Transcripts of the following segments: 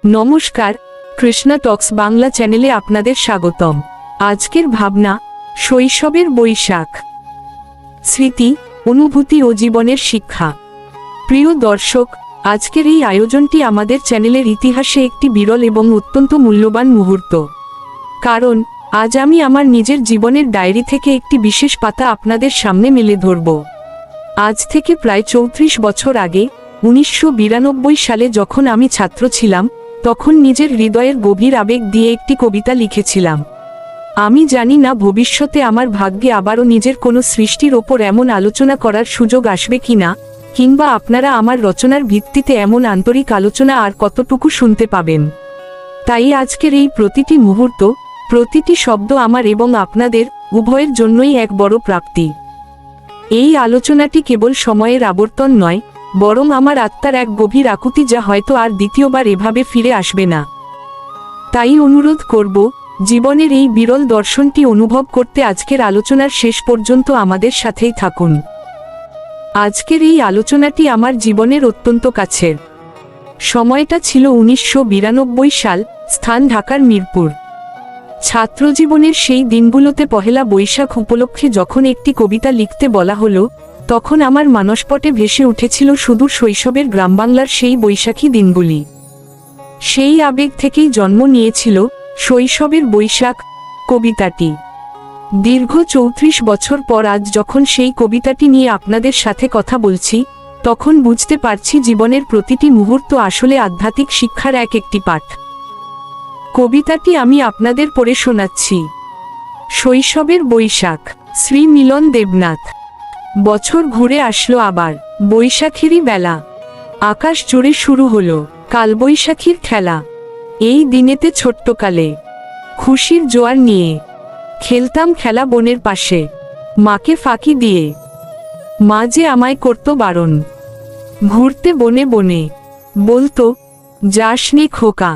নমস্কার, কৃষ্ণা টক্স বাংলা চ্যানেলে আপনাদের স্বাগতম। আজকের ভাবনা, শৈশবের বৈশাখ, স্মৃতি, অনুভূতি ও জীবনের শিক্ষা। প্রিয় দর্শক, আজকের এই আয়োজনটি আমাদের চ্যানেলের ইতিহাসে একটি বিরল এবং অত্যন্ত মূল্যবান মুহূর্ত। কারণ আজ আমি আমার নিজের জীবনের ডায়েরি থেকে একটি বিশেষ পাতা আপনাদের সামনে মেলে ধরব। আজ থেকে প্রায় 34 বছর আগে 1992 সালে যখন আমি ছাত্র ছিলাম, তখন নিজের হৃদয়ের গভীর আবেগ দিয়ে একটি কবিতা লিখেছিলাম। আমি জানি না ভবিষ্যতে আমার ভাগ্যে আবারও নিজের কোনো সৃষ্টির ওপর এমন আলোচনা করার সুযোগ আসবে কিনা, কিংবা আপনারা আমার রচনার ভিত্তিতে এমন আন্তরিক আলোচনা আর কতটুকু শুনতে পাবেন। তাই আজকের এই প্রতিটি মুহূর্ত, প্রতিটি শব্দ আমার এবং আপনাদের উভয়ের জন্যই এক বড় প্রাপ্তি। এই আলোচনাটি কেবল সময়ের আবর্তন নয়, বরং আমার আত্মার এক গভীর আকুতি, যা হয়তো আর দ্বিতীয়বার এভাবে ফিরে আসবে না। তাই অনুরোধ করব, জীবনের এই বিরল দর্শনটি অনুভব করতে আজকের আলোচনার শেষ পর্যন্ত আমাদের সাথেই থাকুন। আজকের এই আলোচনাটি আমার জীবনের অত্যন্ত কাছের। সময়টা ছিল 1992 সাল, স্থান ঢাকার মিরপুর। ছাত্রজীবনের সেই দিনগুলোতে পহেলা বৈশাখ উপলক্ষে যখন একটি কবিতা লিখতে বলা হলো, তখন আমার মানসপটে ভেসে উঠেছিল সুদূর শৈশবের গ্রামবাংলার সেই বৈশাখী দিনগুলি। সেই আবেগ থেকেই জন্ম নিয়েছিল শৈশবের বৈশাখ কবিতাটি। দীর্ঘ 34 বছর পর আজ যখন সেই কবিতাটি নিয়ে আপনাদের সাথে কথা বলছি, তখন বুঝতে পারছি জীবনের প্রতিটি মুহূর্ত আসলে আধ্যাত্মিক শিক্ষার একটি পাঠ। কবিতাটি আমি আপনাদের পড়ে শোনাচ্ছি। শৈশবের বৈশাখ, শ্রী মিলন দেবনাথ। বছর ঘুরে আসলো আবার, বৈশাখেরই বেলা। আকাশ জুড়ে শুরু হলো কালবৈশাখীর খেলা। এই দিনেতে ছোট্টকালে খুশির জোয়ার নিয়ে খেলতাম খেলা বনের পাশে, মাকে ফাঁকি দিয়ে। মা যে আমায় করত বারণ, ঘুরতে বনে বনে, বলতো যাস নে খোকা,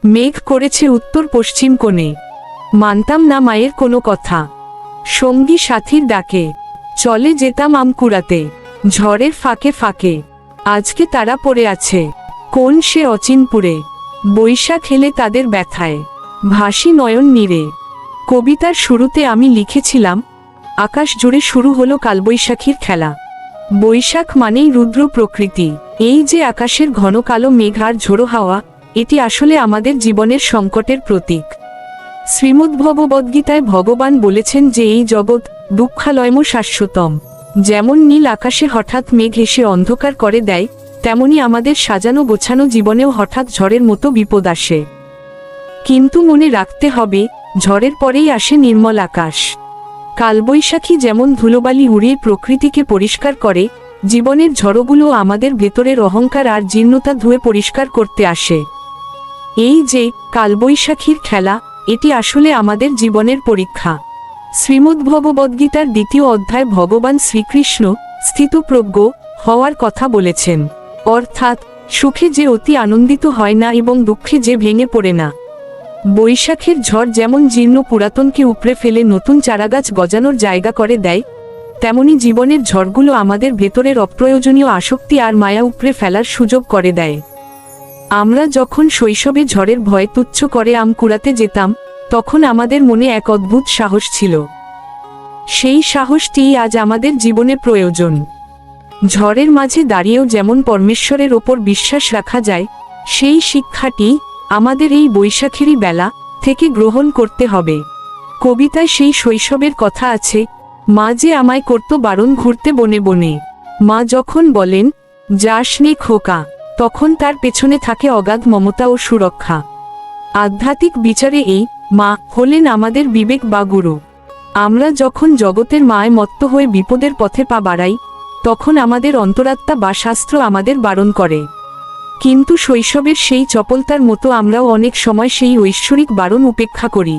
মেঘ করেছে উত্তর পশ্চিম কোণে। মানতাম না মায়ের কোনো কথা, সঙ্গী সাথীর ডাকে চলে যেতাম আম কুড়াতে। ঝড়ের ফাঁকে ফাঁকে আজকে তারা পড়ে আছে কোন সে অচিনপুরে। বৈশাখ এলে তাদের ব্যথায় ভাসি নয়ন নীরে। কবিতার শুরুতে আমি লিখেছিলাম, আকাশ জুড়ে শুরু হলো কালবৈশাখীর খেলা। বৈশাখ মানেই রুদ্র প্রকৃতি। এই যে আকাশের ঘন কালো মেঘ আর ঝোড়ো হাওয়া, এটি আসলে আমাদের জীবনের সংকটের প্রতীক। শ্রীমদ্ভগবদ্গীতায় ভগবান বলেছেন যে এই জগৎ দুঃখালয়ম শাশ্বতম। যেমন নীল আকাশে হঠাৎ মেঘ এসে অন্ধকার করে দেয়, তেমনি আমাদের সাজানো গোছানো জীবনেও হঠাৎ ঝড়ের মতো বিপদ আসে। কিন্তু মনে রাখতে হবে, ঝড়ের পরেই আসে নির্মল আকাশ। কালবৈশাখী যেমন ধুলোবালি উড়িয়ে প্রকৃতিকে পরিষ্কার করে, জীবনের ঝড়গুলো আমাদের ভেতরের অহংকার আর জীর্ণতা ধুয়ে পরিষ্কার করতে আসে। এই যে কালবৈশাখীর খেলা, এটি আসলে আমাদের জীবনের পরীক্ষা। শ্রীমদ্ভগবদ্গীতার 2য় অধ্যায় ভগবান শ্রীকৃষ্ণ স্থিতপ্রজ্ঞ হওয়ার কথা বলেছেন। অর্থাৎ সুখে যে অতি আনন্দিত হয় না এবং দুঃখে যে ভেঙে পড়ে না। বৈশাখের ঝড় যেমন জীর্ণ পুরাতনকে উপড়ে ফেলে নতুন চারাগাছ গজানোর জায়গা করে দেয়, তেমনি জীবনের ঝড়গুলো আমাদের ভেতরের অপ্রয়োজনীয় আসক্তি আর মায়া উপড়ে ফেলার সুযোগ করে দেয়। আমরা যখন শৈশবে ঝড়ের ভয় তুচ্ছ করে আম কুড়াতে যেতাম, তখন আমাদের মনে এক অদ্ভুত সাহস ছিল। সেই সাহসটিই আজ আমাদের জীবনে প্রয়োজন। ঝড়ের মাঝে দাঁড়িয়েও যেমন পরমেশ্বরের ওপর বিশ্বাস রাখা যায়, সেই শিক্ষাটি আমাদের এই বৈশাখেরই বেলা থেকে গ্রহণ করতে হবে। কবিতায় সেই শৈশবের কথা আছে, মা যে আমায় করত বারণ ঘুরতে বনে বনে। মা যখন বলেন যাস নে খোকা, তখন তার পেছনে থাকে অগাধ মমতা ও সুরক্ষা। আধ্যাত্মিক বিচারে এই মা হলেন আমাদের বিবেক বা গুরু। আমরা যখন জগতের মায় মত্ত হয়ে বিপদের পথে পা বাড়াই, তখন আমাদের অন্তরাত্মা বা শাস্ত্র আমাদের বারণ করে। কিন্তু শৈশবের সেই চপলতার মতো আমরাও অনেক সময় সেই ঐশ্বরিক বারণ উপেক্ষা করি।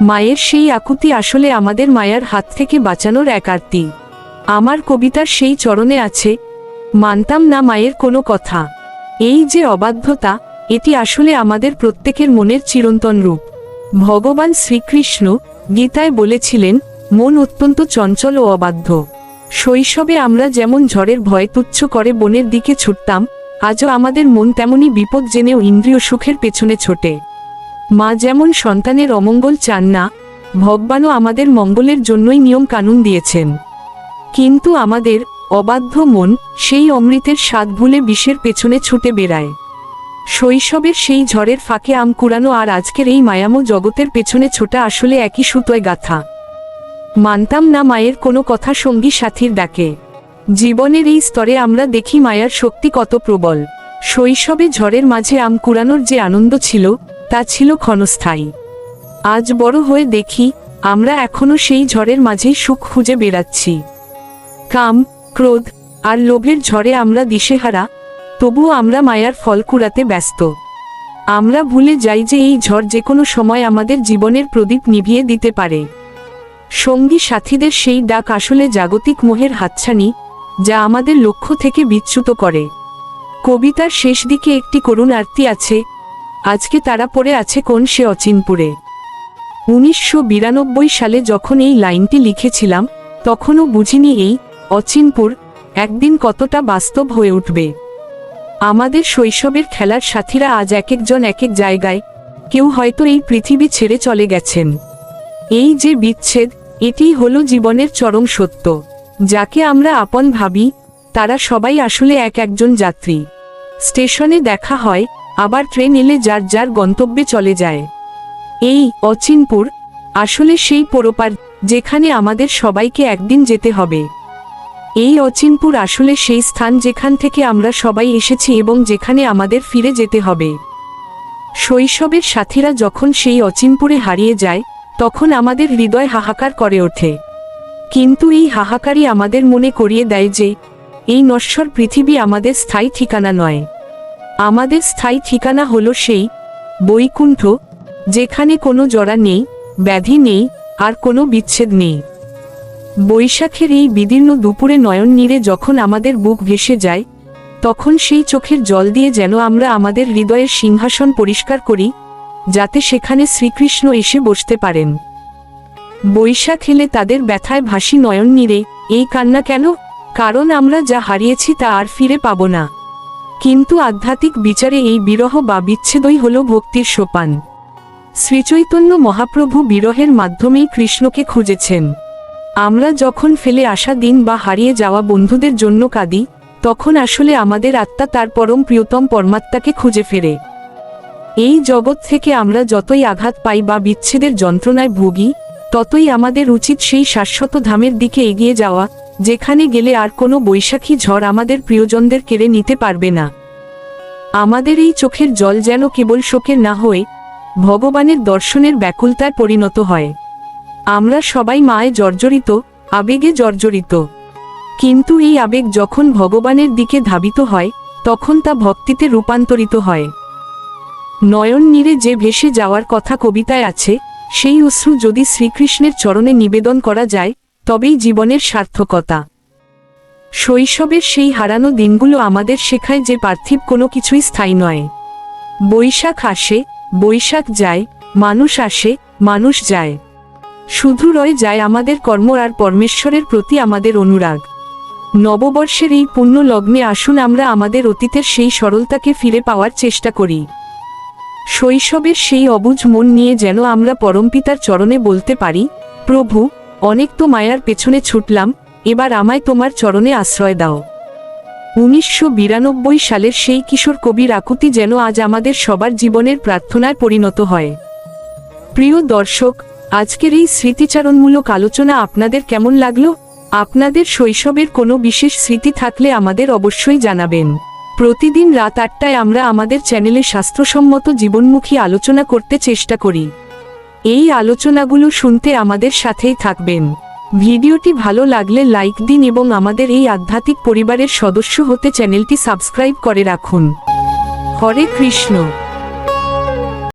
মায়ের সেই আকুতি আসলে আমাদের মায়ার হাত থেকে বাঁচানোর এক আরতি। আমার কবিতার সেই চরণে আছে, মানতাম না মায়ের কোনো কথা। এই যে অবাধ্যতা, এটি আসলে আমাদের প্রত্যেকের মনের চিরন্তন রূপ। ভগবান শ্রীকৃষ্ণ গীতায় বলেছিলেন, মন অত্যন্ত চঞ্চল ও অবাধ্য। শৈশবে আমরা যেমন ঝড়ের ভয় তুচ্ছ করে বনের দিকে ছুটতাম, আজও আমাদের মন তেমনই বিপদ জেনেও ইন্দ্রিয় সুখের পেছনে ছোটে। মা যেমন সন্তানের অমঙ্গল চান না, ভগবানও আমাদের মঙ্গলের জন্যই নিয়ম কানুন দিয়েছেন। কিন্তু আমাদের অবাধ্য মন সেই অমৃতের স্বাদ ভুলে বিষের পেছনে ছুটে বেড়ায়। শৈশবের সেই ঝড়ের ফাঁকে আম কুড়ানো আর আজকের এই মায়ামো জগতের পেছনে ছোটা আসলে একই সুতোয় গাথা। মানতাম না মায়ের কোনো কথা সঙ্গী সাথীর ডাকে। জীবনের এই স্তরে আমরা দেখি মায়ার শক্তি কত প্রবল। শৈশবে ঝড়ের মাঝে আম কুড়ানোর যে আনন্দ ছিল তা ছিল ক্ষণস্থায়ী। আজ বড় হয়ে দেখি আমরা এখনো সেই ঝড়ের মাঝেই সুখ খুঁজে বেড়াচ্ছি। কাম, ক্রোধ আর লোভের ঝড়ে আমরা দিশেহারা, তবুও আমরা মায়ার ফল কুড়াতে ব্যস্ত। আমরা ভুলে যাই যে এই ঝড় যে কোনো সময় আমাদের জীবনের প্রদীপ নিভিয়ে দিতে পারে। সঙ্গী সাথীদের সেই ডাক আসলে জাগতিক মোহের হাতছানি, যা আমাদের লক্ষ্য থেকে বিচ্যুত করে। কবিতার শেষ দিকে একটি করুণ আরতি আছে, আজকে তারা পড়ে আছে কোন সে অচিনপুরে। 1992 সালে যখন এই লাইনটি লিখেছিলাম তখনও বুঝিনি এই অচিনপুর একদিন কতটা বাস্তব হয়ে উঠবে। আমাদের শৈশবের খেলার সাথীরা আজ এক একজন এক এক জায়গায়, কেউ হয়তো এই পৃথিবী ছেড়ে চলে গেছেন। এই যে বিচ্ছেদ, এটিই হলো জীবনের চরম সত্য। যাকে আমরা আপন ভাবি তারা সবাই আসলে এক একজন যাত্রী। স্টেশনে দেখা হয়, আবার ট্রেন এলে যার যার গন্তব্যে চলে যায়। এই অচিনপুর আসলে সেই পরপার যেখানে আমাদের সবাইকে একদিন যেতে হবে। এই অচিনপুর আসলে সেই স্থান যেখান থেকে আমরা সবাই এসেছি এবং যেখানে আমাদের ফিরে যেতে হবে। শৈশবের সাথীরা যখন সেই অচিনপুরে হারিয়ে যায় তখন আমাদের হৃদয় হাহাকার করে ওঠে। কিন্তু এই হাহাকারই আমাদের মনে করিয়ে দেয় যে এই নশ্বর পৃথিবী আমাদের স্থায়ী ঠিকানা নয়। আমাদের স্থায়ী ঠিকানা হলো সেই বৈকুণ্ঠ, যেখানে কোনো জরা নেই, ব্যাধি নেই, আর কোনো বিচ্ছেদ নেই। বৈশাখের এই বিদীর্ণ দুপুরে নয়ন নীরে যখন আমাদের বুক ভেসে যায়, তখন সেই চোখের জল দিয়ে যেন আমরা আমাদের হৃদয়ের সিংহাসন পরিষ্কার করি, যাতে সেখানে শ্রীকৃষ্ণ এসে বসতে পারেন। বৈশাখ এলে তাদের ব্যথায় ভাসি নয়ন নীরে, এই কান্না কেন? কারণ আমরা যা হারিয়েছি তা আর ফিরে পাব না। কিন্তু আধ্যাত্মিক বিচারে এই বিরহ বা বিচ্ছেদই হল ভক্তির সোপান। শ্রীচৈতন্য মহাপ্রভু বিরহের মাধ্যমেই কৃষ্ণকে খুঁজেছেন। আমরা যখন ফেলে আসা দিন বা হারিয়ে যাওয়া বন্ধুদের জন্য কাঁদি, তখন আসলে আমাদের আত্মা তার পরম প্রিয়তম পরমাত্মাকে খুঁজে ফেরে। এই জগৎ থেকে আমরা যতই আঘাত পাই বা বিচ্ছেদের যন্ত্রণায় ভুগি, ততই আমাদের উচিত সেই শাশ্বত ধামের দিকে এগিয়ে যাওয়া, যেখানে গেলে আর কোনো বৈশাখী ঝড় আমাদের প্রিয়জনদের কেড়ে নিতে পারবে না। আমাদের এই চোখের জল যেন কেবল শোকের না হয়ে ভগবানের দর্শনের ব্যাকুলতায় পরিণত হয়। আমরা সবাই মায়ে জর্জরিত, আবেগে জর্জরিত। কিন্তু এই আবেগ যখন ভগবানের দিকে ধাবিত হয় তখন তা ভক্তিতে রূপান্তরিত হয়। নয়ন নীরে যে ভেসে যাওয়ার কথা কবিতায় আছে, সেই অশ্রু যদি শ্রীকৃষ্ণের চরণে নিবেদন করা যায় তবেই জীবনের সার্থকতা। শৈশবের সেই হারানো দিনগুলো আমাদের শেখায় যে পার্থিব কোনো কিছুই স্থায়ী নয়। বৈশাখ আসে, বৈশাখ যায়, মানুষ আসে, মানুষ যায়। শুধু রয়ে যায় আমাদের কর্ম আর পরমেশ্বরের প্রতি আমাদের অনুরাগ। নববর্ষের এই পুণ্য লগ্নে আসুন আমরা আমাদের অতীতের সেই সরলতাকে ফিরে পাওয়ার চেষ্টা করি। শৈশবের সেই অবুঝ মন নিয়ে যেন আমরা পরমপিতার চরণে বলতে পারি, প্রভু, অনেক তো মায়ার পেছনে ছুটলাম, এবার আমায় তোমার চরণে আশ্রয় দাও। 1992 সালের সেই কিশোর কবির আকুতি যেন আজ আমাদের সবার জীবনের প্রার্থনায় পরিণত হয়। প্রিয় দর্শক, আজকের এই স্মৃতিচারণমূলক আলোচনা আপনাদের কেমন লাগলো? আপনাদের শৈশবের কোনো বিশেষ স্মৃতি থাকলে আমাদের অবশ্যই জানাবেন। প্রতিদিন রাত 8টায় আমরা আমাদের চ্যানেলে শাস্ত্রসম্মত জীবনমুখী আলোচনা করতে চেষ্টা করি। এই আলোচনাগুলো শুনতে আমাদের সাথেই থাকবেন। ভিডিওটি ভালো লাগলে লাইক দিন এবং আমাদের এই আধ্যাত্মিক পরিবারের সদস্য হতে চ্যানেলটি সাবস্ক্রাইব করে রাখুন। হরে কৃষ্ণ।